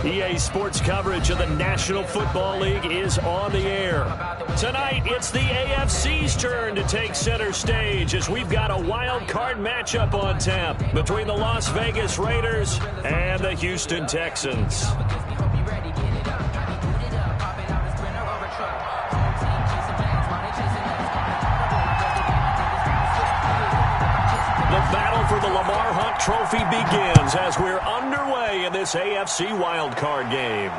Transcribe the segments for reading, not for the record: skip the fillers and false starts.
EA Sports coverage of the National Football League is on the air. Tonight, it's the AFC's turn to take center stage as we've got a wild card matchup on tap between the Las Vegas Raiders and the Houston Texans. The battle for the Lamar Hunt Trophy begins as we're underway in this AFC wildcard game.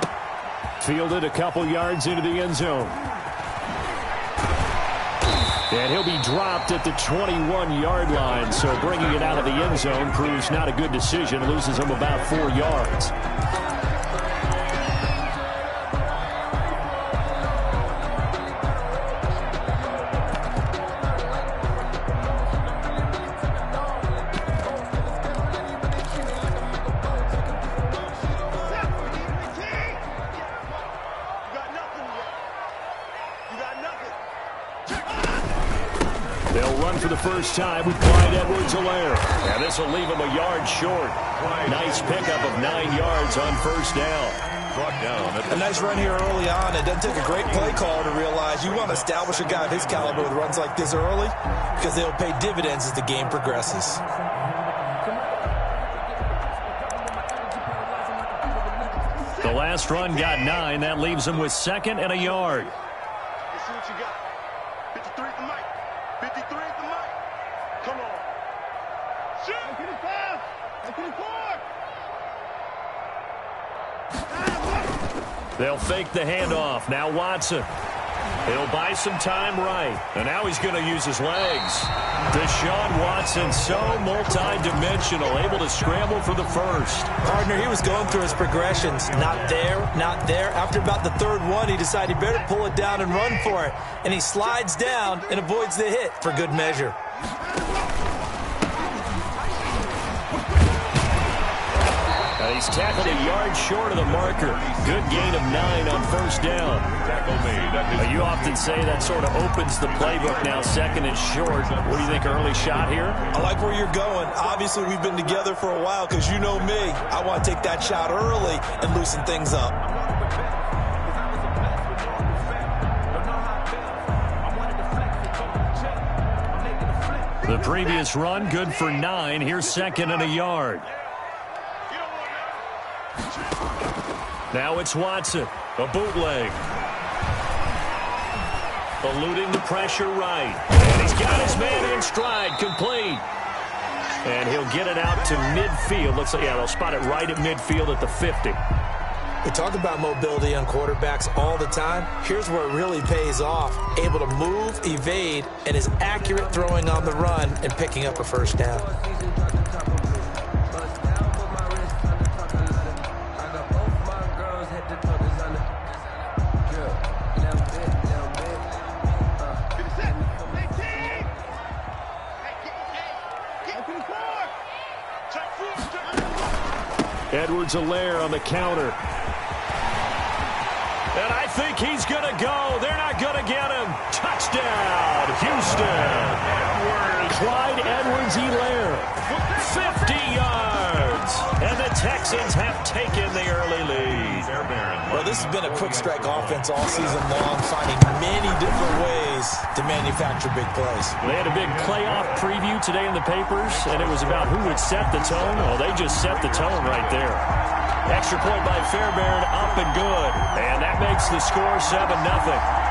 Fielded a couple yards into the end zone. And he'll be dropped at the 21-yard line, so bringing it out of the end zone proves not a good decision. Loses him about 4 yards. For the first time with Clyde Edwards-Helaire. And this will leave him a yard short. Nice pickup of 9 yards on first down. A nice run here early on. It doesn't take a great play caller to realize you want to establish a guy of his caliber with runs like this early because they'll pay dividends as the game progresses. The last run got 9. That leaves him with 2nd and a yard. Let's see what you got. 53 at the mic. 53 at the mic. Come on. Shoot. 55. 54. They'll fake the handoff. Now Watson. He'll buy some time right. And now he's going to use his legs. Deshaun Watson, so multi-dimensional, able to scramble for the first. Partner, he was going through his progressions. Not there, not there. After about the third one, he decided he better pull it down and run for it. And he slides down and avoids the hit for good measure. And he's tackled a yard short of the marker. Good gain of 9 on first down. You often say that sort of opens the playbook now, 2nd and short. What do you think, early shot here? I like where you're going. Obviously, we've been together for a while because you know me. I want to take that shot early and loosen things up. The previous run, good for 9. Here's 2nd and a yard. Now it's Watson, a bootleg. Eluding the pressure right. And he's got his man in stride, complete. And he'll get it out to midfield. Looks like, yeah, they'll spot it right at midfield at the 50. We talk about mobility on quarterbacks all the time. Here's where it really pays off. Able to move, evade, and is accurate throwing on the run and picking up a first down. Edwards-Helaire on the counter. And I think he's going to go. They're not going to get him. Touchdown, Houston. Clyde Edwards-Helaire, 50 yards. And the Texans have taken the early lead. Well, this has been a quick strike offense all season long, finding many different ways to manufacture big plays. They had a big playoff preview today in the papers, and it was about who would set the tone. Well, they just set the tone right there. Extra point by Fairbairn, up and good. And that makes the score 7-0.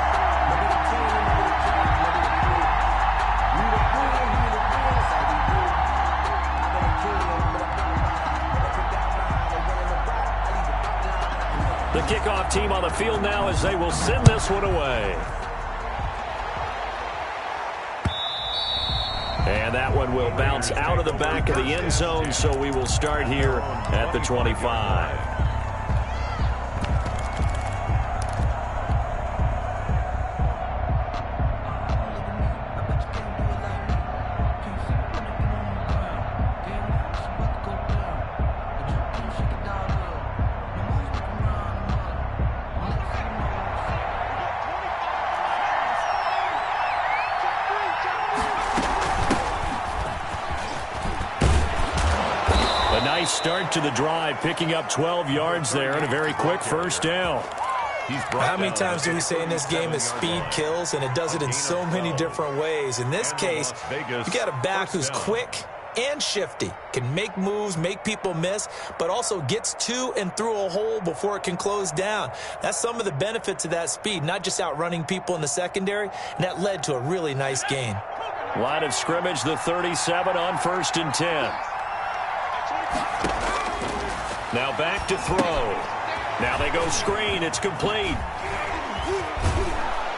The kickoff team on the field now as they will send this one away. And that one will bounce out of the back of the end zone, so we will start here at the 25. A nice start to the drive, picking up 12 yards there and a very quick first down. How many times do we say in this game that speed kills, and it does it in so many different ways? In this case, you got a back who's quick and shifty, can make moves, make people miss, but also gets to and through a hole before it can close down. That's some of the benefits of that speed, not just outrunning people in the secondary, and that led to a really nice gain. Line of scrimmage, the 37 on 1st and 10. Now back to throw. Now they go screen. It's complete.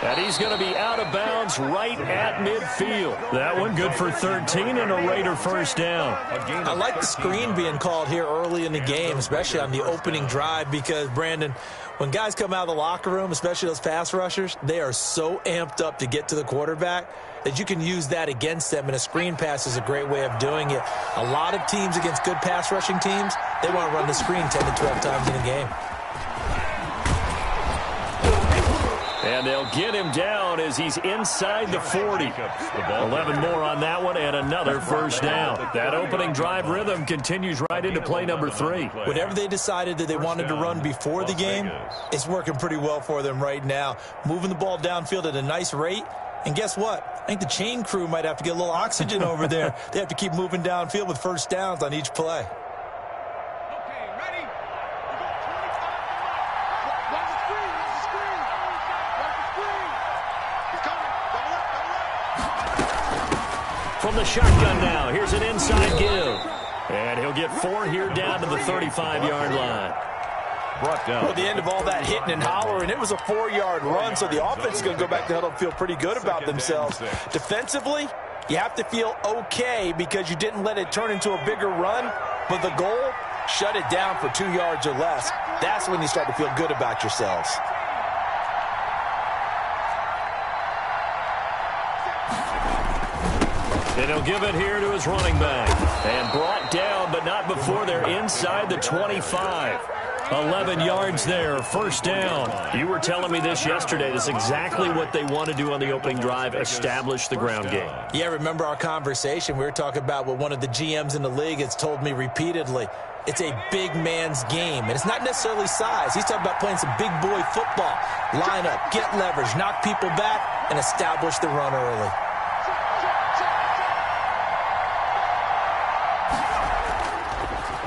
And he's going to be out of bounds right at midfield. That one good for 13 and a Raider first down. I like the screen being called here early in the game, especially on the opening drive, because, Brandon, when guys come out of the locker room, especially those pass rushers, they are so amped up to get to the quarterback that you can use that against them, and a screen pass is a great way of doing it. A lot of teams against good pass rushing teams, they want to run the screen 10 to 12 times in a game. And they'll get him down as he's inside the 40. 11 more on that one and another first down. That opening drive rhythm continues right into play number 3. Whatever they decided that they wanted to run before the game, it's working pretty well for them right now. Moving the ball downfield at a nice rate. And guess what? I think the chain crew might have to get a little oxygen over there. They have to keep moving downfield with first downs on each play. From the shotgun now, here's an inside give. And he'll get 4 here down to the 35-yard line. Brought down. Well, at the end of all that hitting and hollering, it was a 4-yard run, so the offense is going to go back to huddle and feel pretty good about themselves. Defensively, you have to feel okay because you didn't let it turn into a bigger run, but the goal, shut it down for 2 yards or less. That's when you start to feel good about yourselves. And he'll give it here to his running back. And brought down, but not before they're inside the 25. 11 yards there, first down. You were telling me this yesterday. This is exactly what they want to do on the opening drive, establish the ground game. Yeah, remember our conversation. We were talking about what one of the GMs in the league has told me repeatedly. It's a big man's game, and it's not necessarily size. He's talking about playing some big boy football. Line up, get leverage, knock people back, and establish the run early.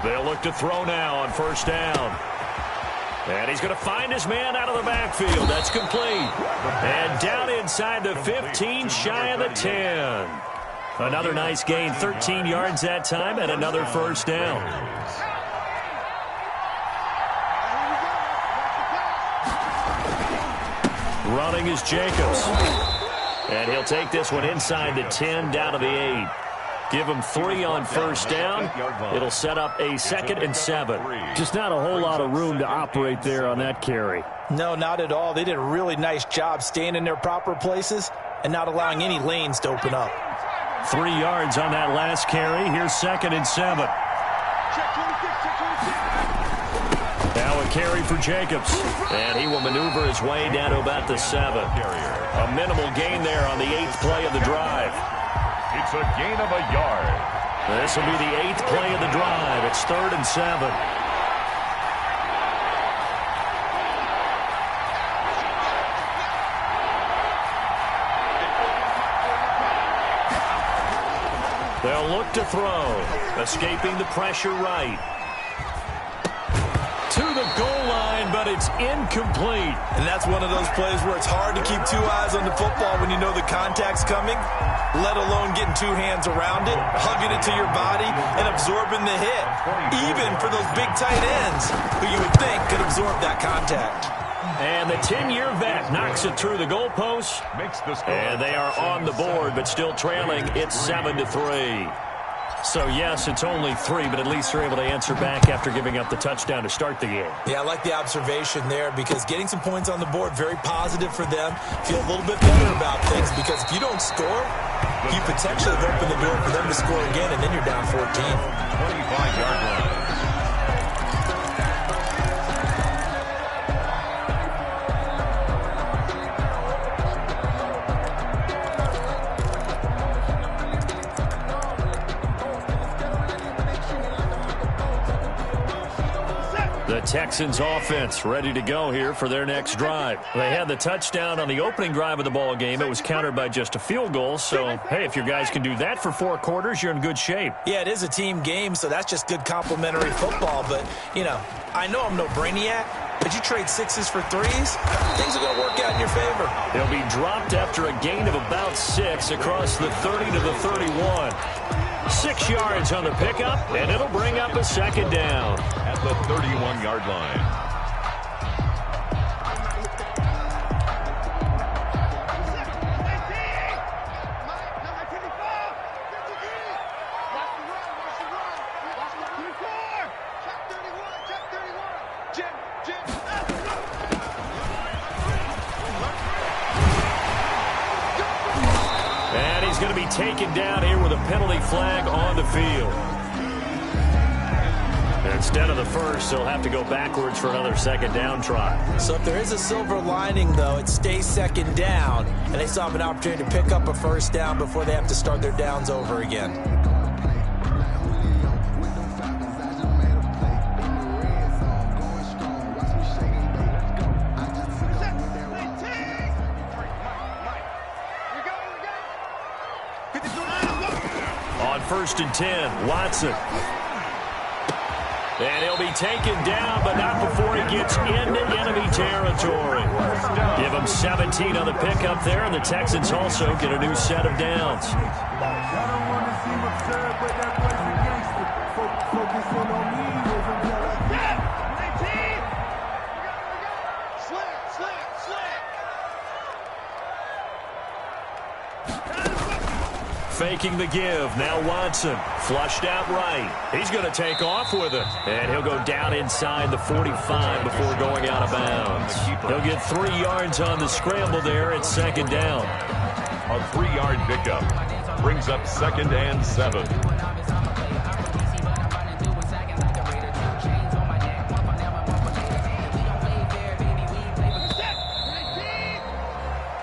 They'll look to throw now on first down. And he's going to find his man out of the backfield. That's complete. And down inside the 15, shy of the 10. Another nice gain, 13 yards that time, and another first down. Running is Jacobs. And he'll take this one inside the 10, down to the 8. Give him 3 on first down. It'll set up a 2nd and 7. Just not a whole lot of room to operate there on that carry. No, not at all. They did a really nice job staying in their proper places and not allowing any lanes to open up. 3 yards on that last carry. Here's 2nd and 7. Now a carry for Jacobs. And he will maneuver his way down to about the 7. A minimal gain there on the 8th play of the drive. It's a gain of a yard. This will be the 8th play of the drive. It's 3rd and 7. They'll look to throw. Escaping the pressure right. To the goal line, but it's incomplete. And that's one of those plays where it's hard to keep 2 eyes on the football when you know the contact's coming, let alone getting 2 hands around it, hugging it to your body, and absorbing the hit. Even for those big tight ends who you would think could absorb that contact. And the 10-year vet knocks it through the goalpost. And they are on the board, but still trailing. It's 7-3. So, yes, it's only 3, but at least they're able to answer back after giving up the touchdown to start the game. Yeah, I like the observation there because getting some points on the board, very positive for them. Feel a little bit better about things because if you don't score, you potentially have opened the door for them to score again, and then you're down 14. 25-yard line. The Texans offense ready to go here for their next drive. They had the touchdown on the opening drive of the ball game. It was countered by just a field goal. So, hey, if your guys can do that for 4 quarters, you're in good shape. Yeah, it is a team game, so that's just good complimentary football. But, you know, I know I'm no brainiac, but you trade 6s for 3s, things are going to work out in your favor. He'll be dropped after a gain of about 6 across the 30 to the 31. 6 yards on the pickup, and it'll bring up a second down. At the 31-yard line. And he's going to be taken down here with a penalty flag on the field. Instead of the first, he'll have to go backwards for another second down try. So if there is a silver lining, though, it stays second down, and they still have an opportunity to pick up a first down before they have to start their downs over again. On 1st and 10, Watson. And he'll be taken down, but not before he gets into enemy territory. Give him 17 on the pickup there, and the Texans also get a new set of downs. Faking the give. Now Watson. Flushed out right. He's going to take off with it. And he'll go down inside the 45 before going out of bounds. He'll get 3 yards on the scramble there at second down. A 3-yard pickup brings up 2nd and 7.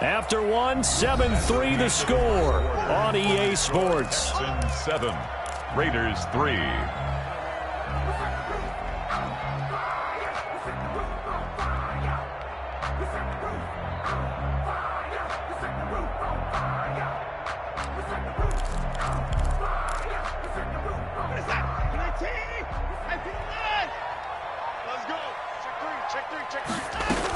After one, 7-3 the score on EA Sports. 7, Raiders 3.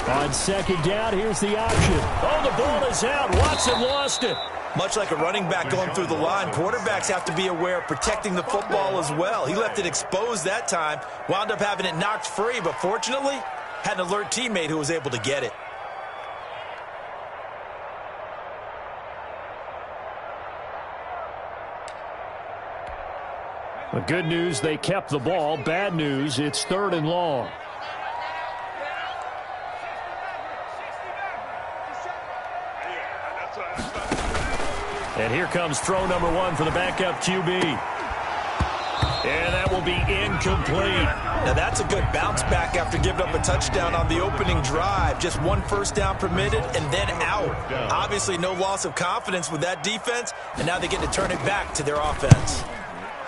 On second down, here's the option. Oh, the ball is out. Watson lost it. Much like a running back going through the line, quarterbacks have to be aware of protecting the football as well. He left it exposed that time, wound up having it knocked free, but fortunately, had an alert teammate who was able to get it. The good news, they kept the ball. Bad news, it's 3rd and long. And here comes throw number 1 for the backup QB. And that will be incomplete. Now that's a good bounce back after giving up a touchdown on the opening drive. Just 1 first down permitted and then out. Obviously no loss of confidence with that defense, and now they get to turn it back to their offense.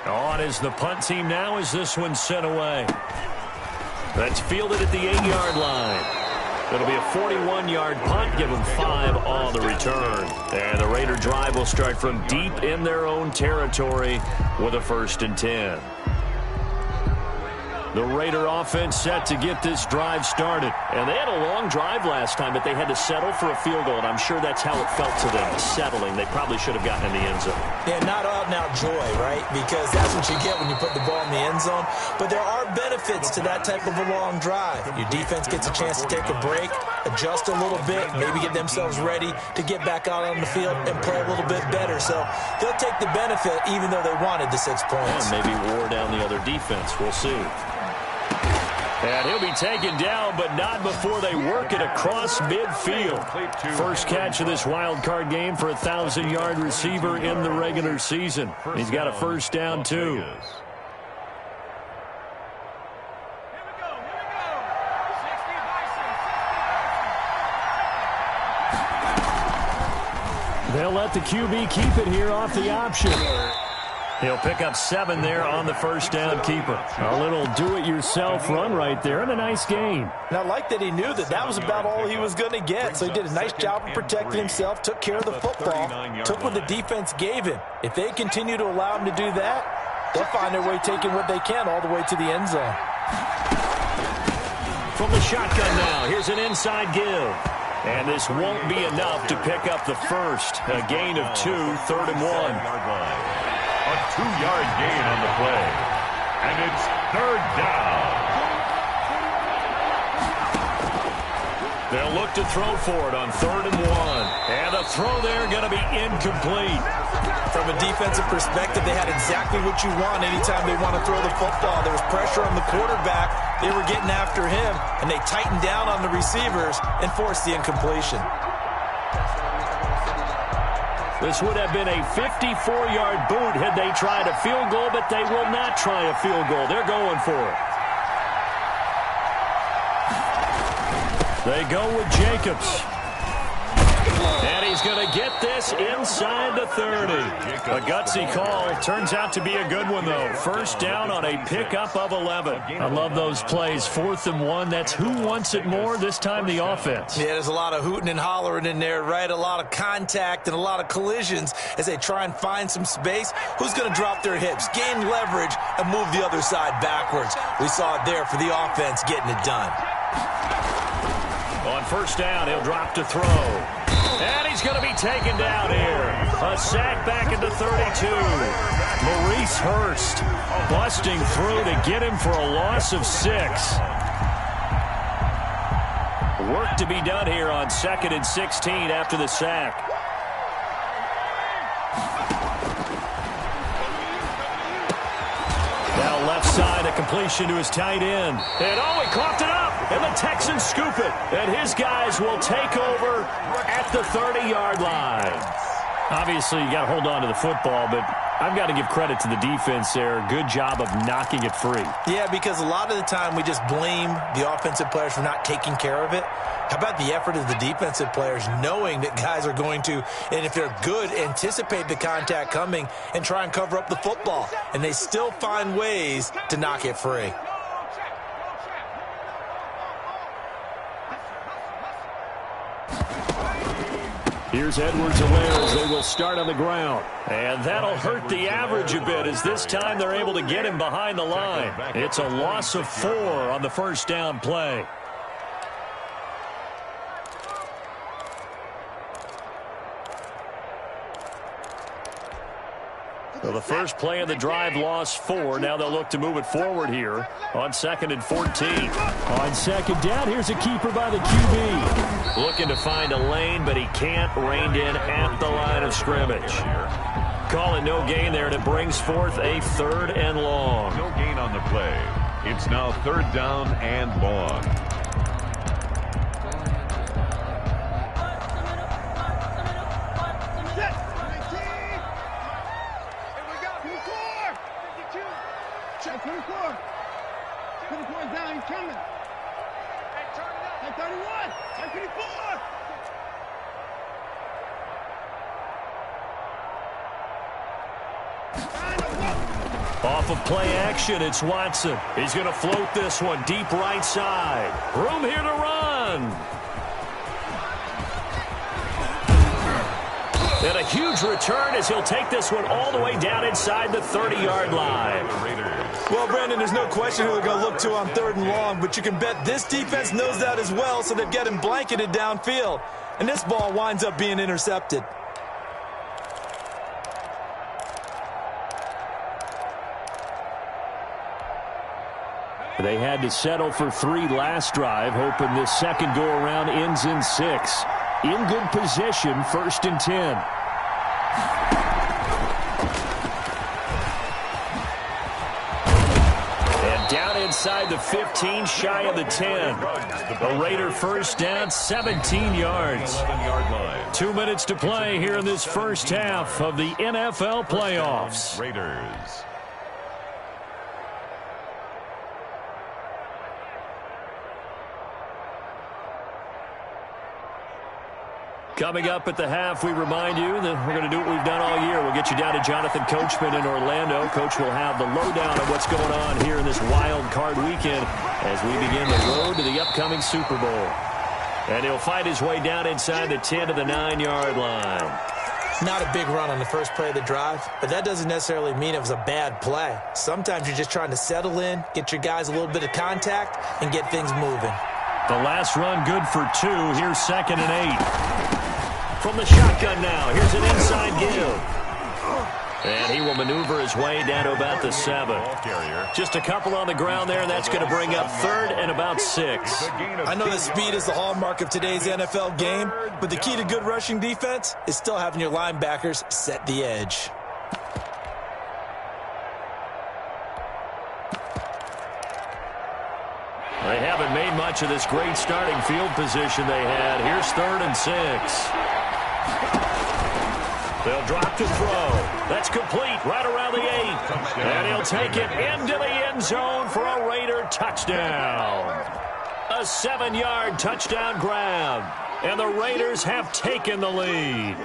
On is the punt team now as this one's sent away. That's fielded at the 8-yard line. It'll be a 41-yard punt, give them 5 on the return. And the Raider drive will start from deep in their own territory with a 1st and 10. The Raider offense set to get this drive started. And they had a long drive last time, but they had to settle for a field goal, and I'm sure that's how it felt to them, settling. They probably should have gotten in the end zone. Yeah, not out-and-out joy, right? Because that's what you get when you put the ball in the end zone. But there are benefits to that type of a long drive. Your defense gets a chance to take a break, adjust a little bit, maybe get themselves ready to get back out on the field and play a little bit better. So they'll take the benefit even though they wanted the 6 points. And maybe wore down the other defense. We'll see. And he'll be taken down, but not before they work it across midfield. First catch of this wild card game for a 1,000-yard receiver in the regular season. He's got a first down, too. They'll let the QB keep it here off the option. He'll pick up 7 there on the first down keeper. A little do-it-yourself run right there and a nice gain. And I like that he knew that that was about all he was going to get. So he did a nice job of protecting himself, took care of the football, took what the defense gave him. If they continue to allow him to do that, they'll find their way taking what they can all the way to the end zone. From the shotgun now, here's an inside give. And this won't be enough to pick up the first. A gain of 2, 3rd and 1. A 2-yard gain on the play. And it's 3rd down. They'll look to throw for it on 3rd and 1. And the throw there going to be incomplete. From a defensive perspective, they had exactly what you want anytime they want to throw the football. There was pressure on the quarterback. They were getting after him, and they tightened down on the receivers and forced the incompletion. This would have been a 54-yard boot had they tried a field goal, but they will not try a field goal. They're going for it. They go with Jacobs. And he's going to get this inside the 30. A gutsy call. Turns out to be a good one, though. First down on a pickup of 11. I love those plays. 4th and 1. That's who wants it more, this time the offense. Yeah, there's a lot of hooting and hollering in there, right? A lot of contact and a lot of collisions as they try and find some space. Who's going to drop their hips, gain leverage, and move the other side backwards? We saw it there for the offense getting it done. On first down, he'll drop to throw. And he's going to be taken down here. A sack back at the 32. Maurice Hurst busting through to get him for a loss of 6. Work to be done here on 2nd and 16 after the sack. Now left side, a completion to his tight end. And oh, he coughed it up. And the Texans scoop it. And his guys will take over at the 30-yard line. Obviously, you got to hold on to the football, but I've got to give credit to the defense there. Good job of knocking it free. Yeah, because a lot of the time we just blame the offensive players for not taking care of it. How about the effort of the defensive players knowing that guys are going to, and if they're good, anticipate the contact coming and try and cover up the football. And they still find ways to knock it free. Here's Edwards-Helaire as they will start on the ground. And that'll hurt the average a bit as this time they're able to get him behind the line. It's a loss of 4 on the first down play. So the first play of the drive lost 4. Now they'll look to move it forward here on 2nd and 14. On second down, here's a keeper by the QB. Looking to find a lane, but he can't. Reined in at the line of scrimmage. Call it no gain there, and it brings forth a 3rd and long. No gain on the play. It's now 3rd down and long. Check 24. 24 is down, he's coming. Hey, turn it up. Hey, 31. Hey, 24. Off of play action, it's Watson. He's going to float this one deep right side. Room here to run. And a huge return as he'll take this one all the way down inside the 30-yard line. Well, Brandon, there's no question who they're going to look to on 3rd and long, but you can bet this defense knows that as well, so they've got him blanketed downfield. And this ball winds up being intercepted. They had to settle for 3 last drive, hoping this second go-around ends in 6. In good position, 1st and 10. And down inside the 15, shy of the 10. A Raider first down, 17 yards. 2 minutes to play here in this first half of the NFL playoffs. Raiders. Coming up at the half, we remind you that we're going to do what we've done all year. We'll get you down to Jonathan Coachman in Orlando. Coach will have the lowdown of what's going on here in this wild card weekend as we begin the road to the upcoming Super Bowl. And he'll fight his way down inside the 10 to the 9-yard line. Not a big run on the first play of the drive, but that doesn't necessarily mean it was a bad play. Sometimes you're just trying to settle in, get your guys a little bit of contact, and get things moving. The last run good for 2. Here's 2nd and 8. From the shotgun now, here's an inside give. And he will maneuver his way down to about the 7. Just a couple on the ground there, and that's going to bring up 3rd and about 6. I know that speed is the hallmark of today's NFL game, but the key to good rushing defense is still having your linebackers set the edge. They haven't made much of this great starting field position they had. Here's 3rd and 6. They'll drop to throw. That's complete right around the 8. And he'll take it into the end zone for a Raider touchdown. A 7-yard touchdown grab. And the Raiders have taken the lead.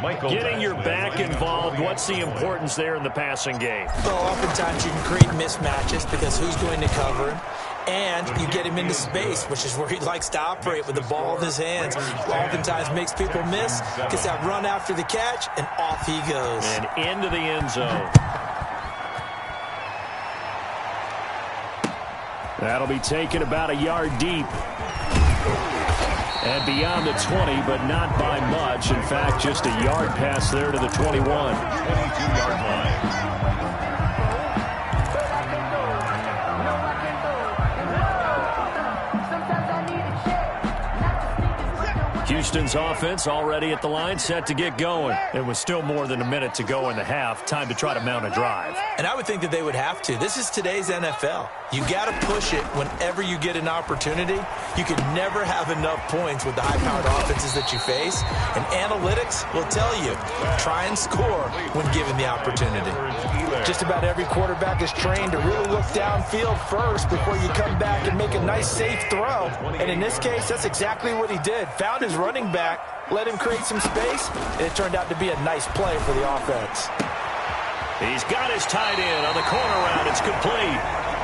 Getting your back involved, what's the importance there in the passing game? Well, oftentimes you can create mismatches because who's going to cover him? And you get him into space, which is where he likes to operate with the ball in his hands. Oftentimes makes people miss, gets that run after the catch, and off he goes. And into the end zone. That'll be taken about a yard deep. And beyond the 20, but not by much. In fact, just a yard pass there to the 21. 22-yard line. Houston's offense already at the line, set to get going. It was still more than a minute to go in the half. Time to try to mount a drive. And I would think that they would have to. This is today's NFL. You got to push it whenever you get an opportunity. You can never have enough points with the high-powered offenses that you face. And analytics will tell you, try and score when given the opportunity. Just about every quarterback is trained to really look downfield first before you come back and make a nice, safe throw. And in this case, that's exactly what he did. Found his running back, let him create some space, and it turned out to be a nice play for the offense. He's got his tight end on the corner route. It's complete.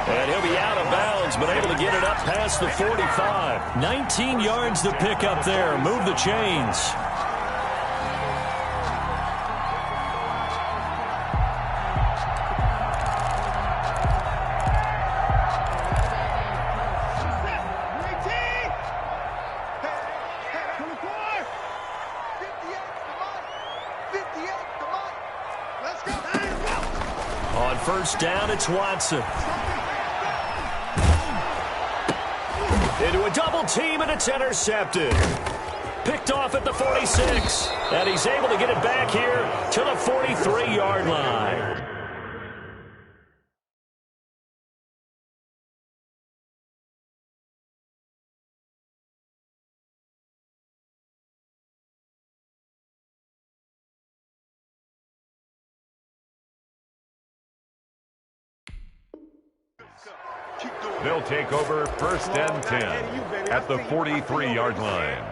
And he'll be out of bounds, but able to get it up past the 45. 19 yards to pick up there. Move the chains. On first down, it's Watson. Into a double team, and it's intercepted. Picked off at the 46. And he's able to get it back here to the 43-yard line. They'll take over 1st and 10 at the 43-yard line.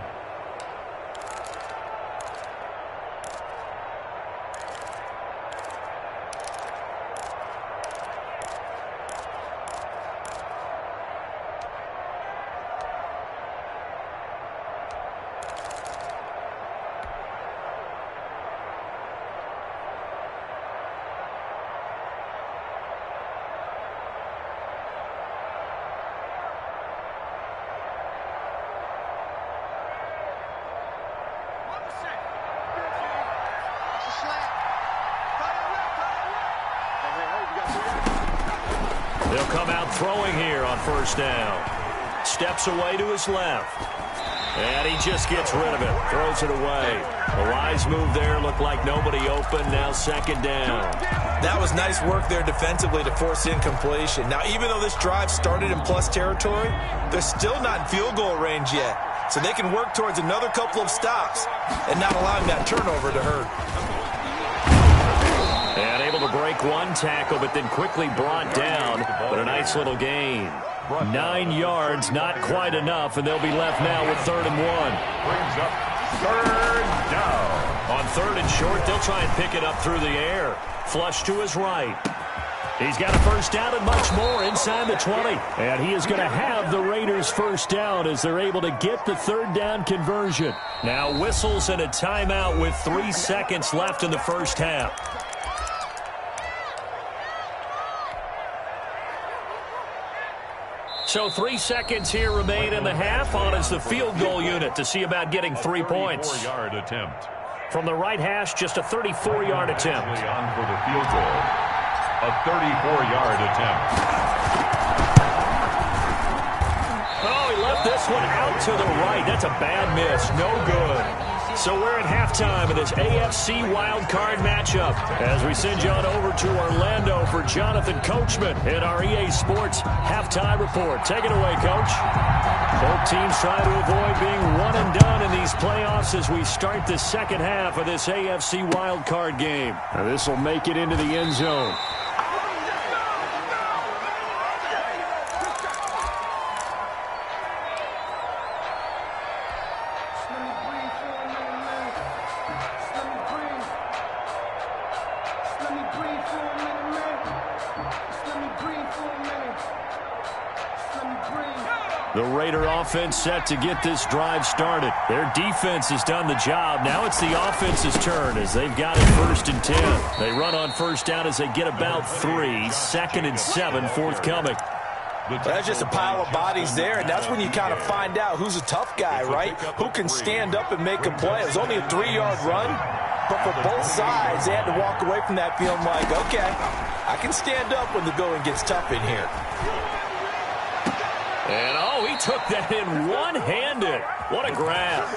They'll come out throwing here on first down. Steps away to his left. And he just gets rid of it. Throws it away. A wise move there. Looked like nobody open. Now 2nd down. That was nice work there defensively to force incompletion. Now, even though this drive started in plus territory, they're still not in field goal range yet. So they can work towards another couple of stops and not allowing that turnover to hurt. And able to break one tackle, but then quickly brought down. But a nice little gain. 9 yards, not quite enough, and they'll be left now with 3rd and 1. Brings up Third down. On third and short, they'll try and pick it up through the air. Flush to his right. He's got a first down and much more inside the 20. And he is going to have the Raiders first down as they're able to get the third down conversion. Now whistles and a timeout with 3 seconds left in the first half. So 3 seconds here remain in the half. On is the field goal unit to see about getting 3 points. 34-yard attempt. From the right hash, just a 34-yard attempt. On for the field goal. A 34-yard attempt. Oh, he left this one out to the right. That's a bad miss. No good. So we're at halftime of this AFC wildcard matchup as we send you on over to Orlando for Jonathan Coachman in our EA Sports halftime report. Take it away, Coach. Both teams try to avoid being one and done in these playoffs as we start the second half of this AFC wildcard game. Now this will make it into the end zone. The Raider offense set to get this drive started. Their defense has done the job. Now it's the offense's turn as they've got it 1st and 10. They run on first down as they get about 3. 2nd and 7 forthcoming. That's just a pile of bodies there, and that's when you kind of find out who's a tough guy, right? Who can stand up and make a play. It was only a 3-yard run, but for both sides, they had to walk away from that feeling like, okay, I can stand up when the going gets tough in here. And, oh, he took that in one-handed. What a grab.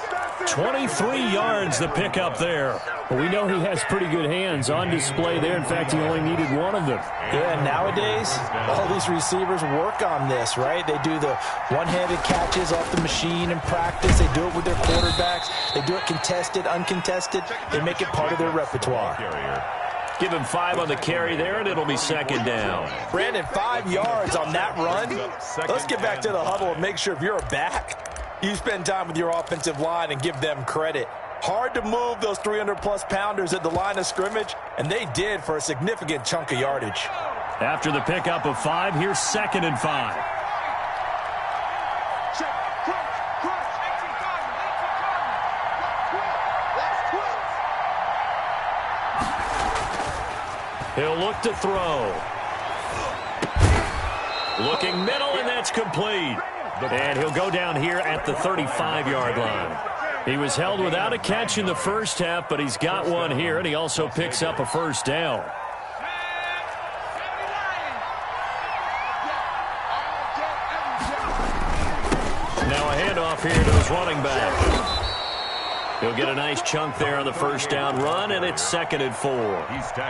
23 yards the pickup there. Well, we know he has pretty good hands on display there. In fact, he only needed one of them. Yeah, nowadays, all these receivers work on this, right? They do the one-handed catches off the machine in practice. They do it with their quarterbacks. They do it contested, uncontested. They make it part of their repertoire. Give him 5 on the carry there, and it'll be 2nd down. Brandon, 5 yards on that run. Let's get back to the huddle and make sure if you're a back, you spend time with your offensive line and give them credit. Hard to move those 300-plus pounders at the line of scrimmage, and they did for a significant chunk of yardage. After the pickup of 5, here's 2nd and 5. He'll look to throw. Looking middle, and that's complete. And he'll go down here at the 35-yard line. He was held without a catch in the first half, but he's got one here, and he also picks up a first down. Now a handoff here to his running back. He'll get a nice chunk there on the first down run, and it's 2nd and 4.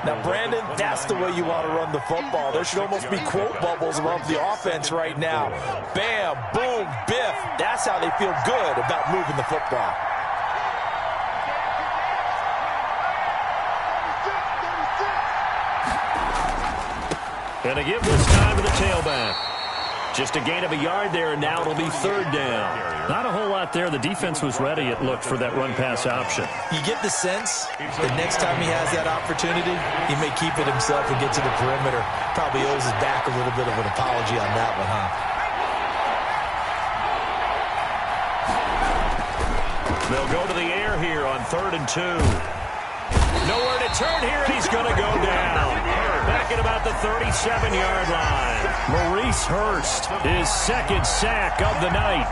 Now, Brandon, that's the way you want to run the football. There should almost be quote bubbles above the offense right now. Bam, boom, biff. That's how they feel good about moving the football. And a give this time to the tailback. Just a gain of a yard there, and now it'll be 3rd down. Not a whole lot there. The defense was ready, it looked, for that run-pass option. You get the sense that next time he has that opportunity, he may keep it himself and get to the perimeter. Probably owes his back a little bit of an apology on that one, huh? They'll go to the air here on 3rd and 2. Nowhere to turn here, and he's going to go down. Back at about the 37-yard line. Maurice Hurst, his 2nd sack of the night.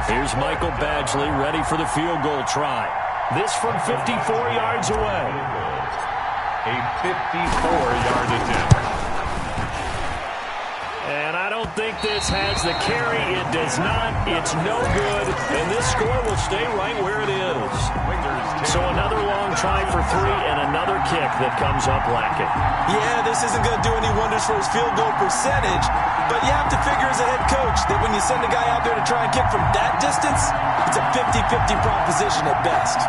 Here's Michael Badgley ready for the field goal try. This from 54 yards away. A 54-yard attempt. And I don't think this has the carry. It does not. It's no good. And this score will stay right where it is. So another long try for 3 and another kick that comes up lacking. Yeah, this isn't going to do any wonders for his field goal percentage, but you have to figure as a head coach that when you send a guy out there to try and kick from that distance, it's a 50-50 proposition at best.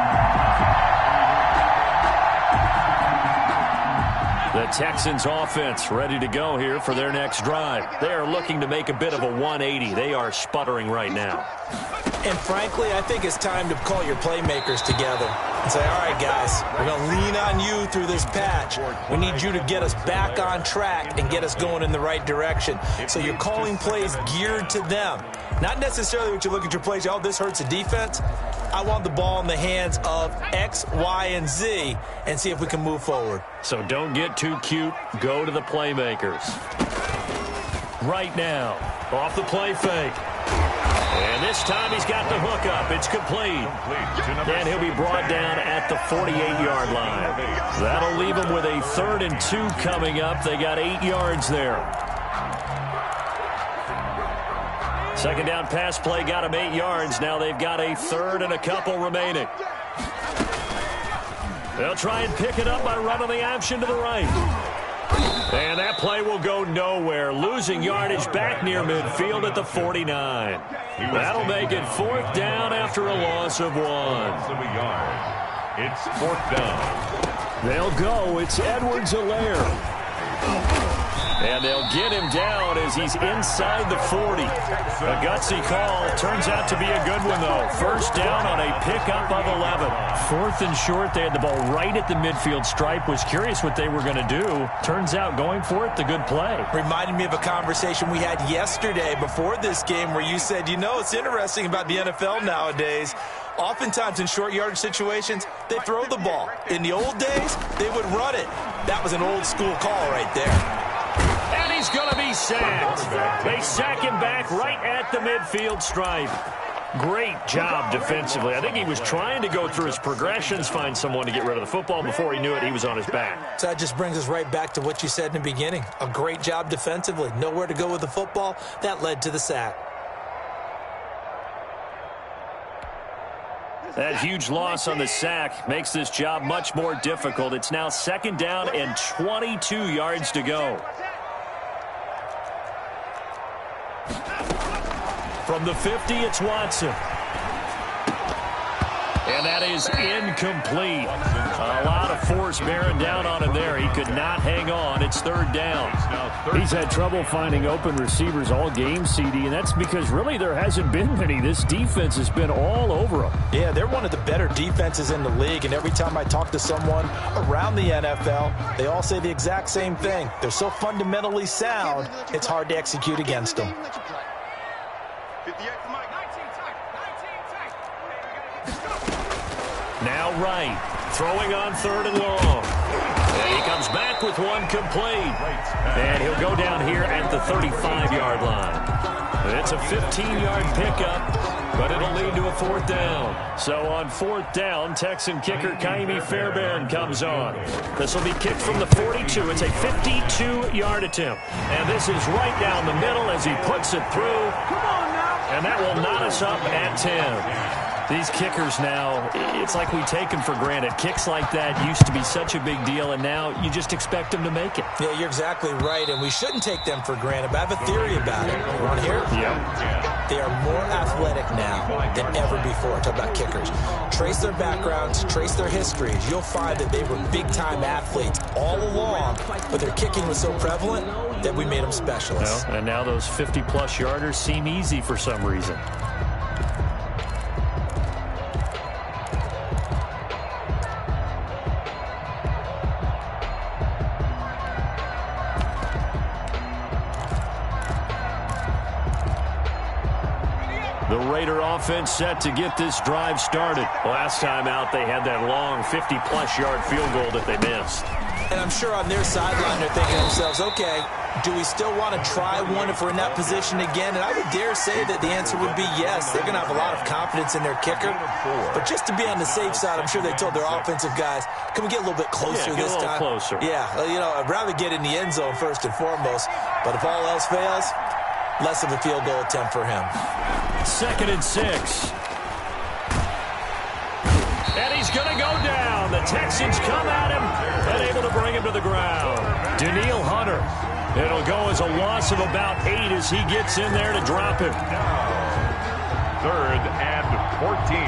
The Texans offense ready to go here for their next drive. They are looking to make a bit of a 180. They are sputtering right now. And frankly, I think it's time to call your playmakers together and say, all right, guys, we're going to lean on you through this patch. We need you to get us back on track and get us going in the right direction. So you're calling plays geared to them. Not necessarily what you look at your plays, oh, this hurts the defense. I want the ball in the hands of X, Y, and Z and see if we can move forward. So don't get too cute. Go to the playmakers. Right now, off the play fake. And this time he's got the hook up. It's complete. And he'll be brought down at the 48-yard line. That'll leave him with a 3rd and 2 coming up. They got 8 yards there. Second down pass play got him 8 yards. Now they've got a 3rd and a couple remaining. They'll try and pick it up by running the option to the right. And that play will go nowhere. Losing yardage back near midfield at the 49. That'll make it 4th down after a loss of 1. It's 4th down. They'll go. It's Edwards-Helaire. And they'll get him down as he's inside the 40. A gutsy call. Turns out to be a good one, though. 1st down on a pickup of 11. 4th and short. They had the ball right at the midfield stripe. Was curious what they were going to do. Turns out going for it, the good play. Reminded me of a conversation we had yesterday before this game where you said, you know, it's interesting about the NFL nowadays. Oftentimes in short yardage situations, they throw the ball. In the old days, they would run it. That was an old school call right there. And he's going to be sacked. They sack him back right at the midfield stripe. Great job defensively. I think he was trying to go through his progressions, find someone to get rid of the football. Before he knew it, he was on his back. So that just brings us right back to what you said in the beginning. A great job defensively. Nowhere to go with the football. That led to the sack. That huge loss on the sack makes this job much more difficult. It's now 2nd down and 22 yards to go. From the 50, it's Watson. And that is incomplete. A lot of force bearing down on him there. He could not hang on. It's 3rd down. He's had trouble finding open receivers all game, CD, and that's because really there hasn't been many. This defense has been all over him. Yeah, they're one of the better defenses in the league, and every time I talk to someone around the NFL, they all say the exact same thing. They're so fundamentally sound, it's hard to execute against them. Now right, throwing on 3rd and long. And he comes back with one complete. And he'll go down here at the 35-yard line. It's a 15-yard pickup, but it'll lead to a 4th down. So on 4th down, Texan kicker Kaimi Fairbairn comes on. This will be kicked from the 42. It's a 52-yard attempt. And this is right down the middle as he puts it through. And that will knot us up at 10. These kickers now, it's like we take them for granted. Kicks like that used to be such a big deal, and now you just expect them to make it. Yeah, you're exactly right, and we shouldn't take them for granted, but I have a theory about it. You want to hear it? Yeah. They are more athletic now than ever before. Talk about kickers. Trace their backgrounds, trace their histories. You'll find that they were big-time athletes all along, but their kicking was so prevalent that we made them specialists. Well, and now those 50-plus yarders seem easy for some reason. The Raider offense set to get this drive started. Last time out, they had that long 50-plus yard field goal that they missed. And I'm sure on their sideline they're thinking to themselves, okay, do we still want to try one if we're in that position again? And I would dare say that the answer would be yes. They're going to have a lot of confidence in their kicker. But just to be on the safe side, I'm sure they told their offensive guys, can we get a little bit closer this time? Closer. Yeah, you know, I'd rather get in the end zone first and foremost. But if all else fails, less of a field goal attempt for him. 2nd and 6. And he's going to go down. The Texans come at him and able to bring him to the ground. Danielle Hunter. It'll go as a loss of about 8 as he gets in there to drop him. 3rd and 14.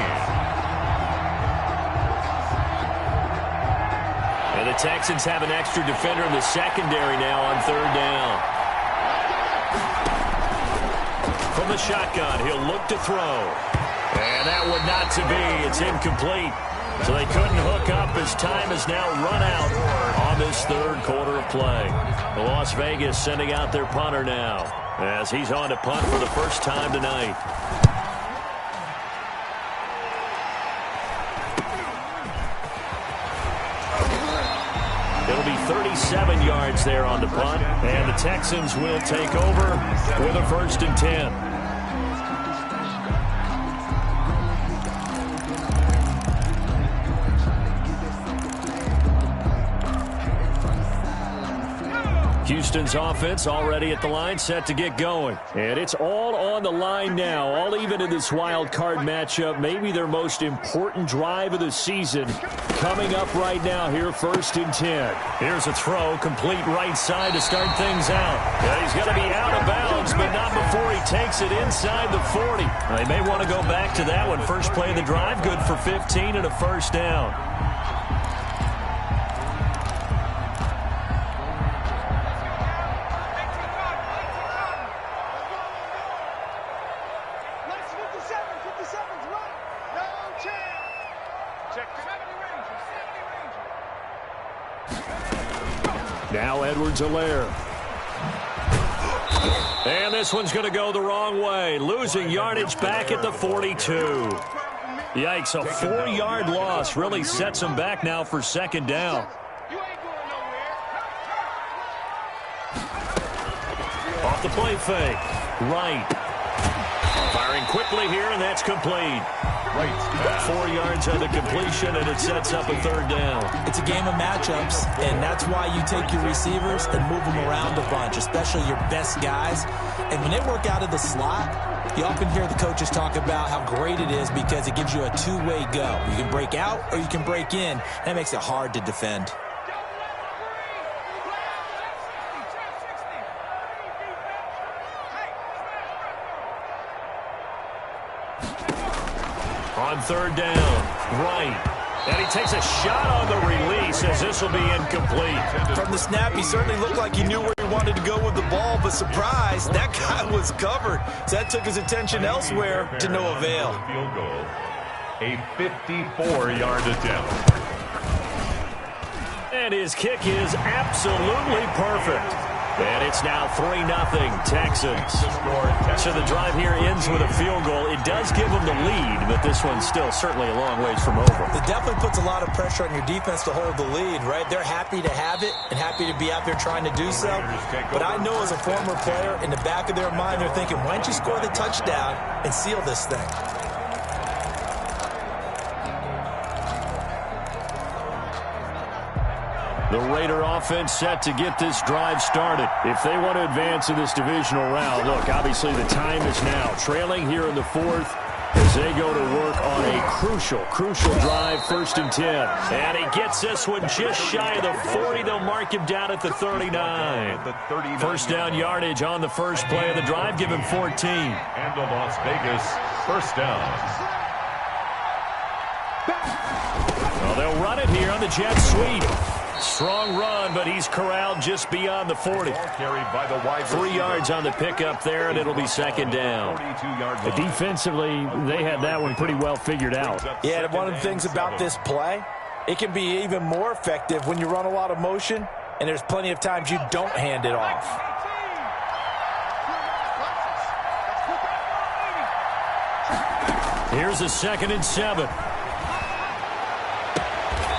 And the Texans have an extra defender in the secondary now on third down. From the shotgun, he'll look to throw. And that one not to be. It's incomplete. So they couldn't hook up as time has now run out on this third quarter of play. Las Vegas sending out their punter now as he's on to punt for the first time tonight. It'll be 37 yards there on the punt, and the Texans will take over with a 1st and 10. Houston's offense already at the line, set to get going. And it's all on the line now, all even in this wild card matchup. Maybe their most important drive of the season coming up right now here, 1st and 10. Here's a throw, complete right side to start things out. And he's going to be out of bounds, but not before he takes it inside the 40. They may want to go back to that one. First play of the drive, good for 15 and a 1st down. Now Edwards-Helaire. And this one's going to go the wrong way. Losing yardage back at the 42. Yikes, a 4-yard loss really sets him back now for 2nd down. Off the play fake. Right. Firing quickly here, and that's complete. 4 yards on the completion, and it sets up a 3rd down. It's a game of matchups, and that's why you take your receivers and move them around a bunch, especially your best guys. And when they work out of the slot, you often hear the coaches talk about how great it is because it gives you a two-way go. You can break out or you can break in. That makes it hard to defend. On 3rd down, right. And he takes a shot on the release as this will be incomplete. From the snap, he certainly looked like he knew where he wanted to go with the ball, but surprise, that guy was covered. So that took his attention elsewhere to no avail. Field goal, a 54-yard attempt. And his kick is absolutely perfect. And it's now 3-0 Texans. So the drive here ends with a field goal. It does give them the lead, but this one's still certainly a long ways from over. It definitely puts a lot of pressure on your defense to hold the lead, right? They're happy to have it and happy to be out there trying to do so. But I know as a former player, in the back of their mind, they're thinking, why don't you score the touchdown and seal this thing? The Raider offense set to get this drive started. If they want to advance in this divisional round, look, obviously the time is now. Trailing here in the 4th as they go to work on a crucial drive, 1st and 10. And he gets this one just shy of the 40. They'll mark him down at the 39. 1st down yardage on the first play of the drive. Give him 14. And the Las Vegas 1st down. Well, they'll run it here on the jet sweep. Strong run, but he's corralled just beyond the 40. 3 yards on the pickup there, and it'll be 2nd down. Defensively, they had that one pretty well figured out. Yeah, and one of the things about this play, it can be even more effective when you run a lot of motion, and there's plenty of times you don't hand it off. Here's a 2nd and 7.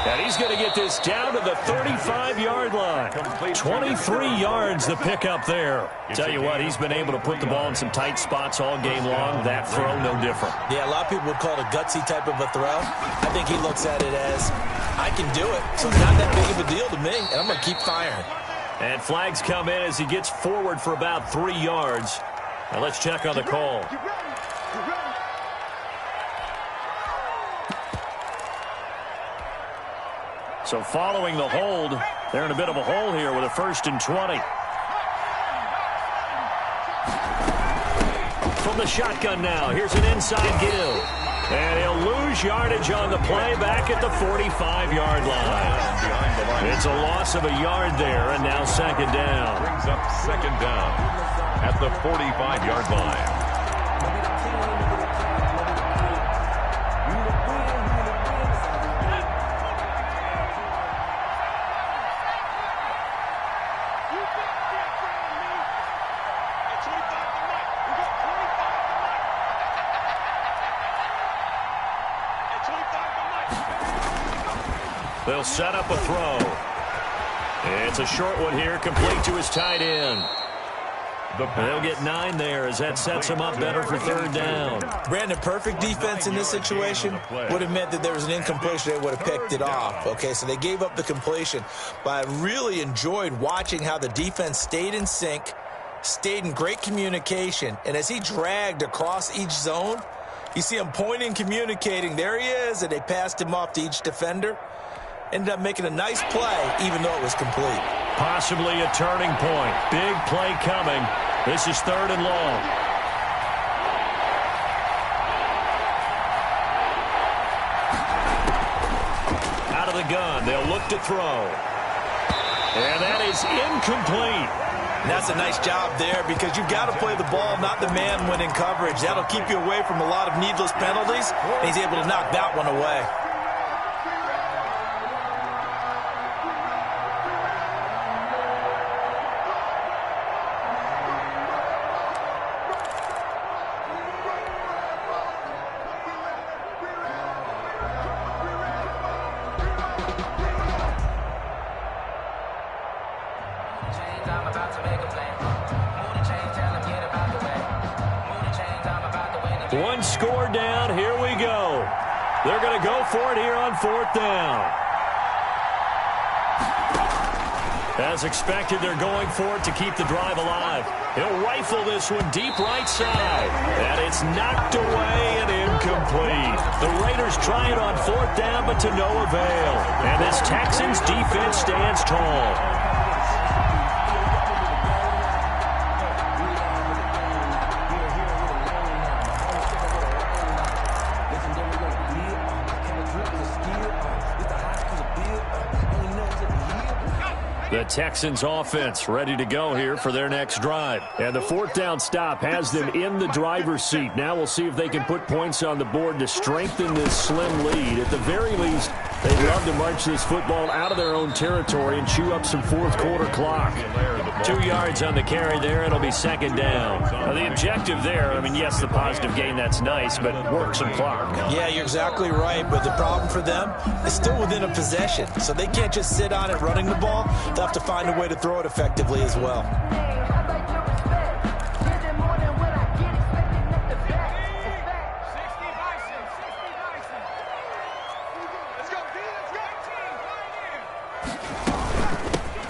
And he's going to get this down to the 35-yard line. 23 yards the pickup there. Tell you what, he's been able to put the ball in some tight spots all game long. That throw, no different. Yeah, a lot of people would call it a gutsy type of a throw. I think he looks at it as, I can do it, so it's not that big of a deal to me, and I'm going to keep firing. And flags come in as he gets forward for about 3 yards. Now let's check on the call. So following the hold, they're in a bit of a hole here with a 1st and 20. From the shotgun now, here's an inside give. And he'll lose yardage on the play back at the 45-yard line. It's a loss of a yard there, and now second down. Brings up second down at the 45-yard line. They'll set up a throw. It's a short one here, complete to his tight end. They'll get 9 there as that sets him up better for third down. Brandon, perfect defense in this situation would have meant that there was an incompletion. They would have picked it off. Okay, so they gave up the completion. But I really enjoyed watching how the defense stayed in sync, stayed in great communication. And as he dragged across each zone, you see him pointing, communicating. There he is, and they passed him off to each defender. Ended up making a nice play, even though it was complete. Possibly a turning point. Big play coming. This is third and long. Out of the gun. They'll look to throw. And that is incomplete. And that's a nice job there because you've got to play the ball, not the man when in coverage. That'll keep you away from a lot of needless penalties. And he's able to knock that one away. One score down. Here we go. They're going to go for it here on fourth down. As expected, they're going for it to keep the drive alive. He'll rifle this one deep right side. And it's knocked away and incomplete. The Raiders try it on fourth down, but to no avail. And this Texans defense stands tall. The Texans offense ready to go here for their next drive. And the fourth down stop has them in the driver's seat. Now we'll see if they can put points on the board to strengthen this slim lead. At the very least, they'd love to march this football out of their own territory and chew up some fourth quarter clock. 2 yards on the carry there. It'll be second down. Now the objective there, I mean, yes, the positive gain, that's nice, but work some clock. Yeah, you're exactly right. But the problem for them is still within a possession. So they can't just sit on it running the ball. They'll have to find a way to throw it effectively as well.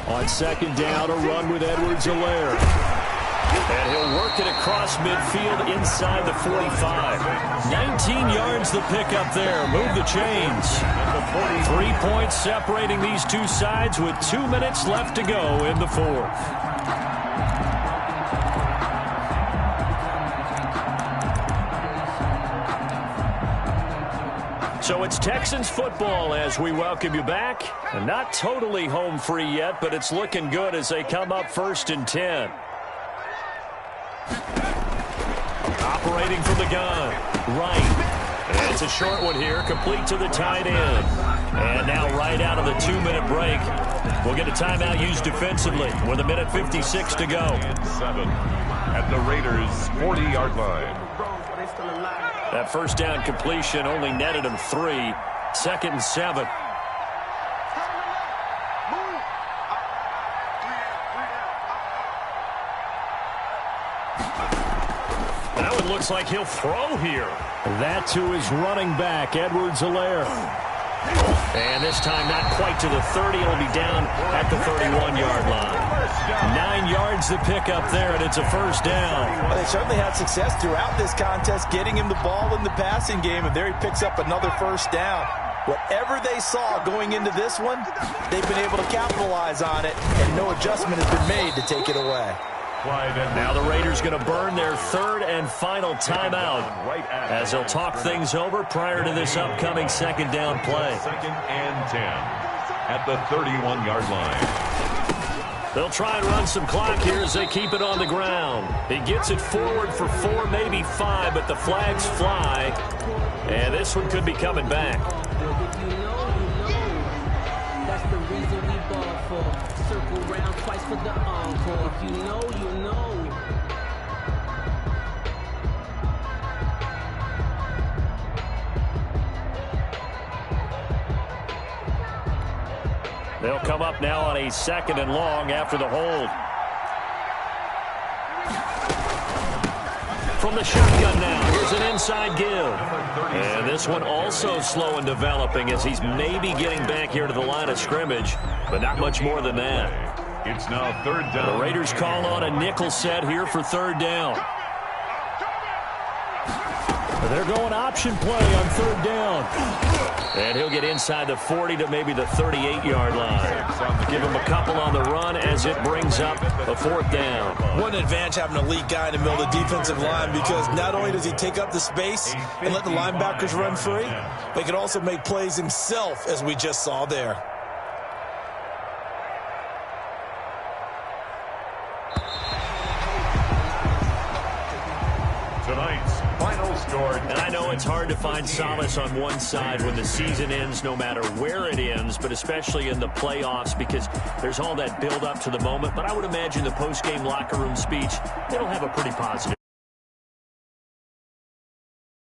On second down, a run with Edwards-Helaire. And he'll work it across midfield inside the 45. 19 yards the pickup there. Move the chains. 3 points separating these two sides with 2 minutes left to go in the fourth. So it's Texans football as we welcome you back. And not totally home free yet, but it's looking good as they come up 1st and 10. Operating from the gun. Right. And it's a short one here, complete to the tight end. And now right out of the 2-minute break, we'll get a timeout used defensively with 1:56 to go. And 7 at the Raiders' 40-yard line. That first down completion only netted him 3. 2nd and 7. That one looks like he'll throw here. That to his running back, Edwards-Helaire. And this time not quite to the 30. It'll be down at the 31-yard line. 9 yards to pick up there, and it's a first down. Well, they certainly had success throughout this contest, getting him the ball in the passing game, and there he picks up another first down. Whatever they saw going into this one, they've been able to capitalize on it, and no adjustment has been made to take it away. Now the Raiders going to burn their third and final timeout as they'll talk things over prior to this upcoming second down play. Second and 10 at the 31-yard line. They'll try and run some clock here as they keep it on the ground. He gets it forward for 4, maybe 5, but the flags fly. And this one could be coming back. That's the reason we ball for. Circle round twice for the encore. If you know, you know. They'll come up now on a second and long after the hold. From the shotgun now, here's an inside give. And this one also slow in developing as he's maybe getting back here to the line of scrimmage, but not much more than that. It's now third down. The Raiders call on a nickel set here for third down. They're going option play on third down. And he'll get inside the 40 to maybe the 38-yard line. Give him a couple on the run as it brings up a fourth down. What an advantage having an elite guy in the middle of the defensive line, because not only does he take up the space and let the linebackers run free, but he can also make plays himself, as we just saw there. Tonight's final score. And I know it's hard to find solace on one side when the season ends, no matter where it ends, but especially in the playoffs, because there's all that build up to the moment. But I would imagine the post-game locker room speech, it'll have a pretty positive